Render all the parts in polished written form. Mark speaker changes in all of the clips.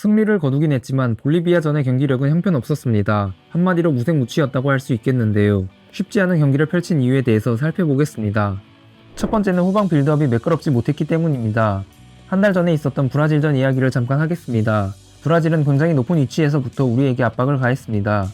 Speaker 1: 승리를 거두긴 했지만 볼리비아전의 경기력은 형편없었습니다. 한마디로 무색무취였다고 할 수 있겠는데요. 쉽지 않은 경기를 펼친 이유에 대해서 살펴보겠습니다. 첫 번째는 후방 빌드업이 매끄럽지 못했기 때문입니다. 한 달 전에 있었던 브라질전 이야기를 잠깐 하겠습니다. 브라질은 굉장히 높은 위치에서부터 우리에게 압박을 가했습니다.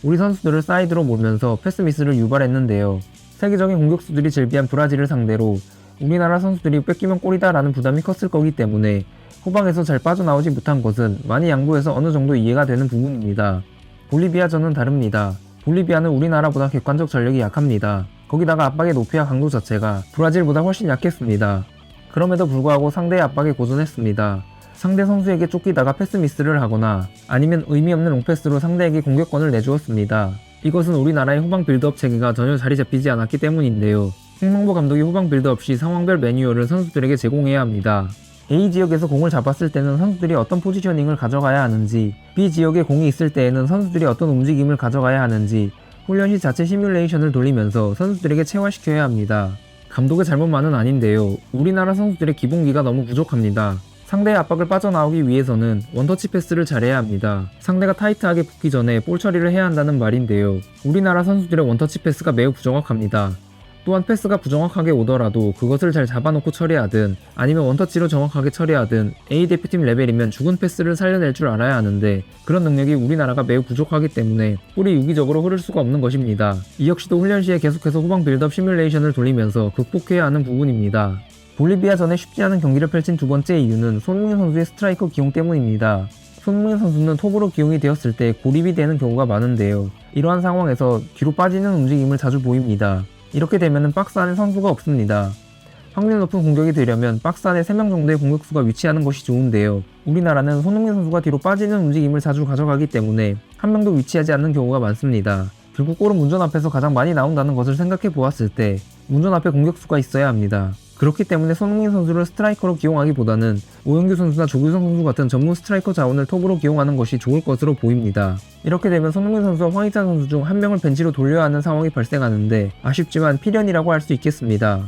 Speaker 1: 우리 선수들을 사이드로 몰면서 패스 미스를 유발했는데요. 세계적인 공격수들이 즐비한 브라질을 상대로 우리나라 선수들이 뺏기면 골이다 라는 부담이 컸을 거기 때문에 후방에서 잘 빠져나오지 못한 것은 많이 양보해서 어느 정도 이해가 되는 부분입니다. 볼리비아전은 다릅니다. 볼리비아는 우리나라보다 객관적 전력이 약합니다. 거기다가 압박의 높이와 강도 자체가 브라질보다 훨씬 약했습니다. 그럼에도 불구하고 상대의 압박에 고전했습니다. 상대 선수에게 쫓기다가 패스 미스를 하거나 아니면 의미 없는 롱패스로 상대에게 공격권을 내주었습니다. 이것은 우리나라의 후방 빌드업 체계가 전혀 자리 잡히지 않았기 때문인데요. 홍명보 감독이 후방 빌드업 시 상황별 매뉴얼을 선수들에게 제공해야 합니다. A 지역에서 공을 잡았을 때는 선수들이 어떤 포지셔닝을 가져가야 하는지, B 지역에 공이 있을 때에는 선수들이 어떤 움직임을 가져가야 하는지 훈련 시 자체 시뮬레이션을 돌리면서 선수들에게 체화시켜야 합니다. 감독의 잘못만은 아닌데요. 우리나라 선수들의 기본기가 너무 부족합니다. 상대의 압박을 빠져나오기 위해서는 원터치 패스를 잘해야 합니다. 상대가 타이트하게 붙기 전에 볼 처리를 해야 한다는 말인데요. 우리나라 선수들의 원터치 패스가 매우 부정확합니다. 또한 패스가 부정확하게 오더라도 그것을 잘 잡아놓고 처리하든 아니면 원터치로 정확하게 처리하든 A 대표팀 레벨이면 죽은 패스를 살려낼 줄 알아야 하는데 그런 능력이 우리나라가 매우 부족하기 때문에 볼이 유기적으로 흐를 수가 없는 것입니다. 이 역시도 훈련 시에 계속해서 후방 빌드업 시뮬레이션을 돌리면서 극복해야 하는 부분입니다. 볼리비아전에 쉽지 않은 경기를 펼친 두 번째 이유는 손흥민 선수의 스트라이커 기용 때문입니다. 손흥민 선수는 톱으로 기용이 되었을 때 고립이 되는 경우가 많은데요. 이러한 상황에서 뒤로 빠지는 움직임을 자주 보입니다. 이렇게 되면 박스 안에 선수가 없습니다. 확률 높은 공격이 되려면 박스 안에 3명 정도의 공격수가 위치하는 것이 좋은데요. 우리나라는 손흥민 선수가 뒤로 빠지는 움직임을 자주 가져가기 때문에 한 명도 위치하지 않는 경우가 많습니다. 결국 골은 문전 앞에서 가장 많이 나온다는 것을 생각해 보았을 때 문전 앞에 공격수가 있어야 합니다. 그렇기 때문에 손흥민 선수를 스트라이커로 기용하기보다는 오영규 선수나 조규성 선수 같은 전문 스트라이커 자원을 톱으로 기용하는 것이 좋을 것으로 보입니다. 이렇게 되면 손흥민 선수와 황희찬 선수 중 한 명을 벤치로 돌려야 하는 상황이 발생하는데 아쉽지만 필연이라고 할 수 있겠습니다.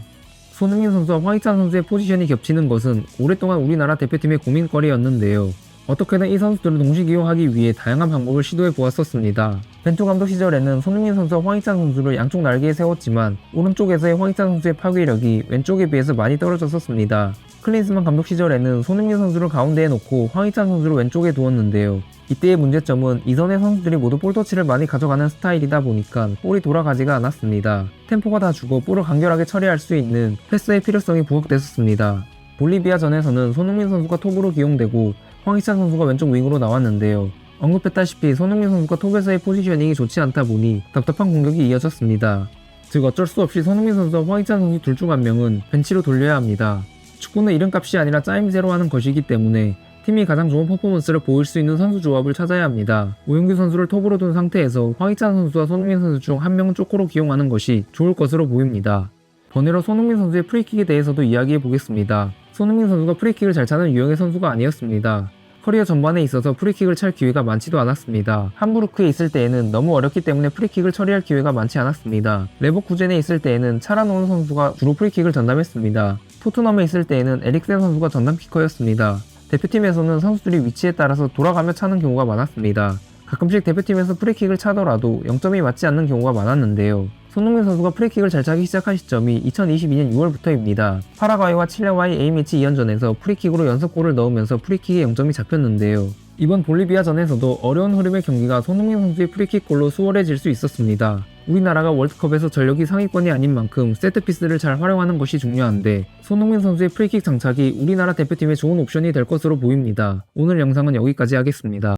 Speaker 1: 손흥민 선수와 황희찬 선수의 포지션이 겹치는 것은 오랫동안 우리나라 대표팀의 고민거리였는데요. 어떻게든 이 선수들을 동시 기용하기 위해 다양한 방법을 시도해 보았었습니다. 벤투 감독 시절에는 손흥민 선수와 황희찬 선수를 양쪽 날개에 세웠지만 오른쪽에서의 황희찬 선수의 파괴력이 왼쪽에 비해서 많이 떨어졌었습니다. 클린스만 감독 시절에는 손흥민 선수를 가운데에 놓고 황희찬 선수를 왼쪽에 두었는데요. 이때의 문제점은 이전의 선수들이 모두 볼터치를 많이 가져가는 스타일이다 보니까 볼이 돌아가지가 않았습니다. 템포가 다 죽어 볼을 간결하게 처리할 수 있는 패스의 필요성이 부각됐었습니다. 볼리비아전에서는 손흥민 선수가 톱으로 기용되고 황희찬 선수가 왼쪽 윙으로 나왔는데요. 언급했다시피 손흥민 선수가 톱에서의 포지셔닝이 좋지 않다 보니 답답한 공격이 이어졌습니다. 즉 어쩔 수 없이 손흥민 선수와 황희찬 선수 둘 중 한 명은 벤치로 돌려야 합니다. 축구는 이름값이 아니라 짜임새로 하는 것이기 때문에 팀이 가장 좋은 퍼포먼스를 보일 수 있는 선수 조합을 찾아야 합니다. 오영규 선수를 톱으로 둔 상태에서 황희찬 선수와 손흥민 선수 중 한 명은 쪼코로 기용하는 것이 좋을 것으로 보입니다. 번외로 손흥민 선수의 프리킥에 대해서도 이야기해 보겠습니다. 손흥민 선수가 프리킥을 잘 차는 유형의 선수가 아니었습니다. 커리어 전반에 있어서 프리킥을 찰 기회가 많지도 않았습니다. 함부르크에 있을 때에는 너무 어렵기 때문에 프리킥을 처리할 기회가 많지 않았습니다. 레버쿠젠에 있을 때에는 차라노는 선수가 주로 프리킥을 전담했습니다. 토트넘에 있을 때에는 에릭센 선수가 전담키커였습니다. 대표팀에서는 선수들이 위치에 따라서 돌아가며 차는 경우가 많았습니다. 가끔씩 대표팀에서 프리킥을 차더라도 0점이 맞지 않는 경우가 많았는데요. 손흥민 선수가 프리킥을 잘 차기 시작한 시점이 2022년 6월부터입니다. 파라과이와 칠레와의 A매치 2연전에서 프리킥으로 연속골을 넣으면서 프리킥에 0점이 잡혔는데요. 이번 볼리비아전에서도 어려운 흐름의 경기가 손흥민 선수의 프리킥골로 수월해질 수 있었습니다. 우리나라가 월드컵에서 전력이 상위권이 아닌 만큼 세트피스를 잘 활용하는 것이 중요한데 손흥민 선수의 프리킥 장착이 우리나라 대표팀의 좋은 옵션이 될 것으로 보입니다. 오늘 영상은 여기까지 하겠습니다.